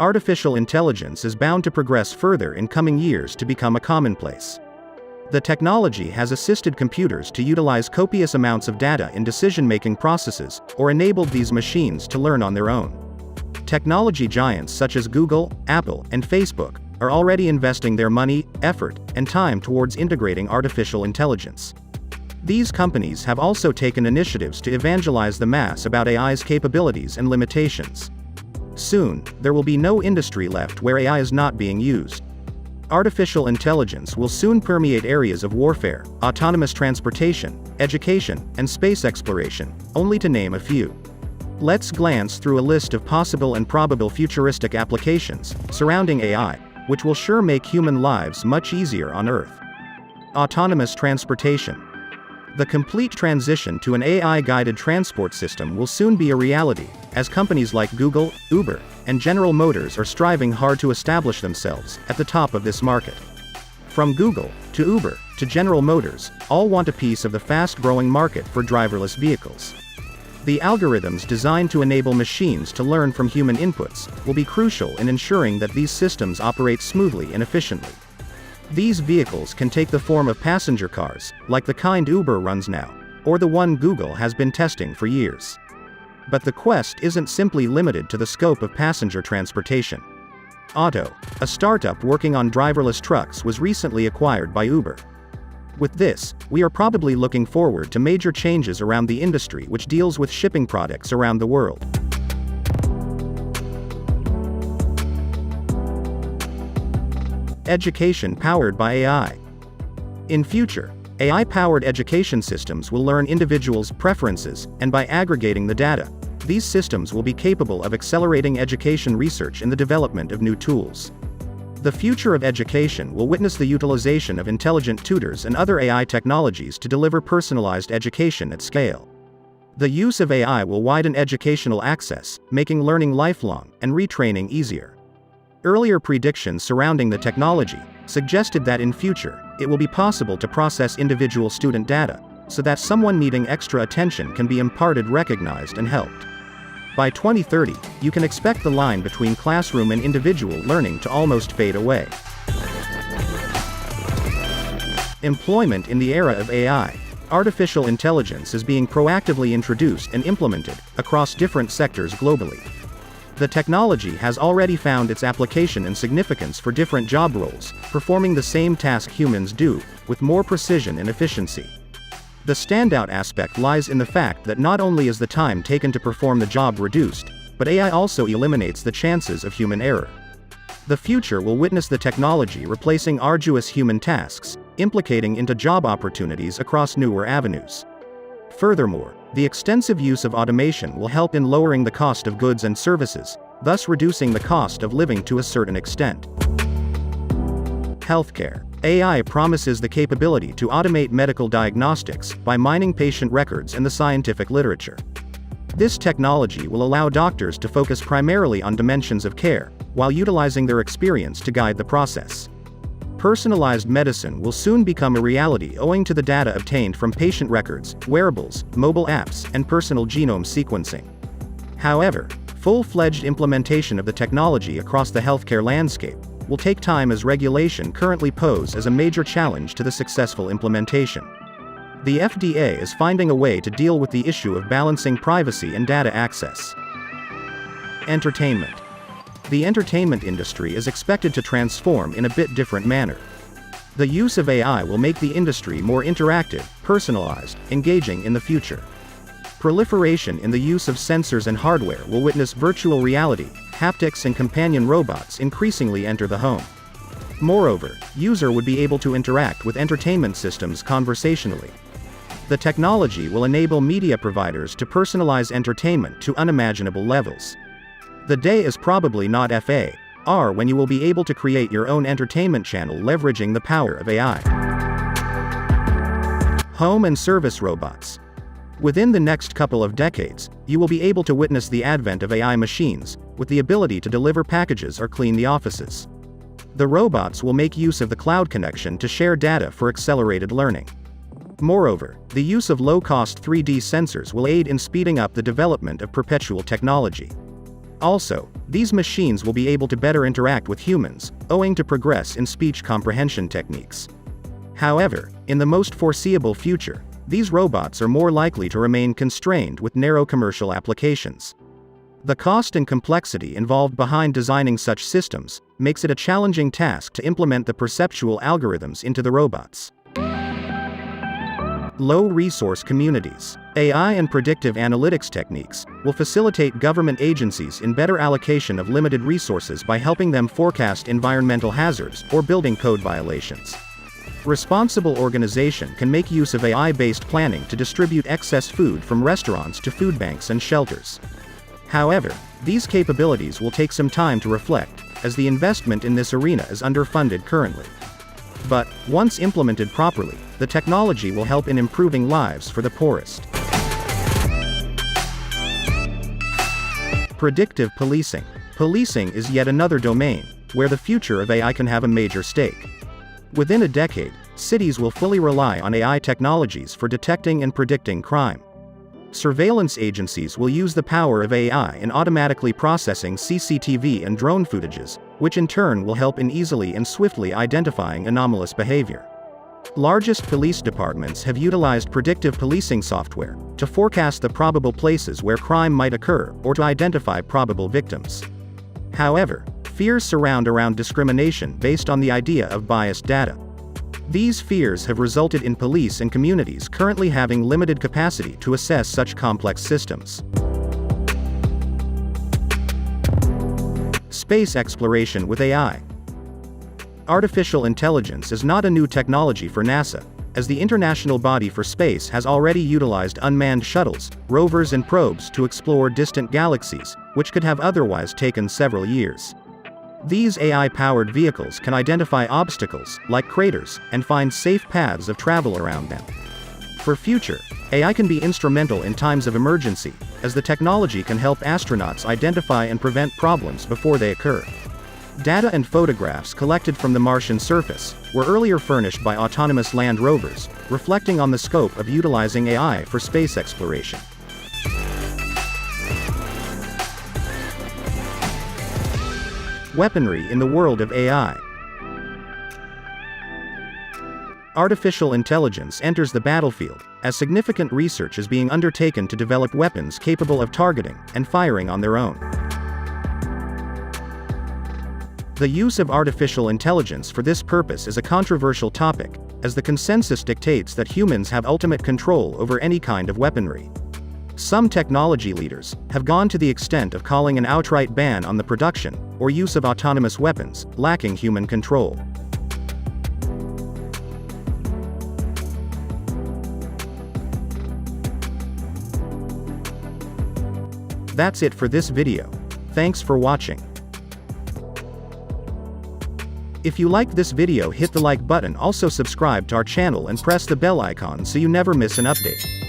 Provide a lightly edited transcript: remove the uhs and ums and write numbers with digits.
Artificial intelligence is bound to progress further in coming years to become a commonplace. The technology has assisted computers to utilize copious amounts of data in decision-making processes, or enabled these machines to learn on their own. Technology giants such as Google, Apple, and Facebook are already investing their money, effort, and time towards integrating artificial intelligence. These companies have also taken initiatives to evangelize the mass about AI's capabilities and limitations. Soon, there will be no industry left where AI is not being used. Artificial intelligence will soon permeate areas of warfare, autonomous transportation, education, and space exploration, only to name a few. Let's glance through a list of possible and probable futuristic applications surrounding AI, which will sure make human lives much easier on Earth. Autonomous transportation. The complete transition to an AI-guided transport system will soon be a reality, as companies like Google, Uber, and General Motors are striving hard to establish themselves at the top of this market. From Google, to Uber, to General Motors, all want a piece of the fast-growing market for driverless vehicles. The algorithms designed to enable machines to learn from human inputs will be crucial in ensuring that these systems operate smoothly and efficiently. These vehicles can take the form of passenger cars, like the kind Uber runs now, or the one Google has been testing for years. But the quest isn't simply limited to the scope of passenger transportation. Otto, a startup working on driverless trucks, was recently acquired by Uber. With this, we are probably looking forward to major changes around the industry which deals with shipping products around the world. Education powered by AI. In future, AI-powered education systems will learn individuals' preferences, and by aggregating the data, these systems will be capable of accelerating education research and the development of new tools. The future of education will witness the utilization of intelligent tutors and other AI technologies to deliver personalized education at scale. The use of AI will widen educational access, making learning lifelong and retraining easier. Earlier predictions surrounding the technology suggested that in future, it will be possible to process individual student data, so that someone needing extra attention can be imparted, recognized, and helped. By 2030, you can expect the line between classroom and individual learning to almost fade away. Employment in the era of AI. Artificial intelligence is being proactively introduced and implemented across different sectors globally. The technology has already found its application and significance for different job roles, performing the same task humans do, with more precision and efficiency. The standout aspect lies in the fact that not only is the time taken to perform the job reduced, but AI also eliminates the chances of human error. The future will witness the technology replacing arduous human tasks, implicating into job opportunities across newer avenues. Furthermore, the extensive use of automation will help in lowering the cost of goods and services, thus reducing the cost of living to a certain extent. Healthcare. AI promises the capability to automate medical diagnostics by mining patient records and the scientific literature. This technology will allow doctors to focus primarily on dimensions of care, while utilizing their experience to guide the process. Personalized medicine will soon become a reality owing to the data obtained from patient records, wearables, mobile apps, and personal genome sequencing. However, full-fledged implementation of the technology across the healthcare landscape will take time, as regulation currently poses as a major challenge to the successful implementation. The FDA is finding a way to deal with the issue of balancing privacy and data access. Entertainment. The entertainment industry is expected to transform in a bit different manner. The use of AI will make the industry more interactive, personalized, engaging in the future. Proliferation in the use of sensors and hardware will witness virtual reality, haptics, and companion robots increasingly enter the home. Moreover, user would be able to interact with entertainment systems conversationally. The technology will enable media providers to personalize entertainment to unimaginable levels. The day is probably not far when you will be able to create your own entertainment channel leveraging the power of AI. Home and service robots. Within the next couple of decades, you will be able to witness the advent of AI machines, with the ability to deliver packages or clean the offices. The robots will make use of the cloud connection to share data for accelerated learning. Moreover, the use of low-cost 3D sensors will aid in speeding up the development of perpetual technology. Also, these machines will be able to better interact with humans, owing to progress in speech comprehension techniques. However, in the most foreseeable future, these robots are more likely to remain constrained with narrow commercial applications. The cost and complexity involved behind designing such systems makes it a challenging task to implement the perceptual algorithms into the robots. Low-resource communities. AI and predictive analytics techniques will facilitate government agencies in better allocation of limited resources by helping them forecast environmental hazards or building code violations. Responsible organization can make use of AI-based planning to distribute excess food from restaurants to food banks and shelters. However, these capabilities will take some time to reflect, as the investment in this arena is underfunded currently. But, once implemented properly, the technology will help in improving lives for the poorest. Predictive policing. Policing is yet another domain where the future of AI can have a major stake. Within a decade, cities will fully rely on AI technologies for detecting and predicting crime. Surveillance agencies will use the power of AI in automatically processing CCTV and drone footages, which in turn will help in easily and swiftly identifying anomalous behavior. Largest police departments have utilized predictive policing software to forecast the probable places where crime might occur or to identify probable victims. However, fears surround around discrimination based on the idea of biased data. These fears have resulted in police and communities currently having limited capacity to assess such complex systems. Space exploration with AI. Artificial intelligence is not a new technology for NASA, as the International Body for Space has already utilized unmanned shuttles, rovers and probes to explore distant galaxies, which could have otherwise taken several years. These AI-powered vehicles can identify obstacles, like craters, and find safe paths of travel around them. For future, AI can be instrumental in times of emergency, as the technology can help astronauts identify and prevent problems before they occur. Data and photographs collected from the Martian surface were earlier furnished by autonomous land rovers, reflecting on the scope of utilizing AI for space exploration. Weaponry in the world of AI. Artificial intelligence enters the battlefield, as significant research is being undertaken to develop weapons capable of targeting and firing on their own. The use of artificial intelligence for this purpose is a controversial topic, as the consensus dictates that humans have ultimate control over any kind of weaponry. Some technology leaders have gone to the extent of calling an outright ban on the production or use of autonomous weapons lacking human control. That's it for this video. Thanks for watching. If you liked this video, hit the like button, also subscribe to our channel and press the bell icon so you never miss an update.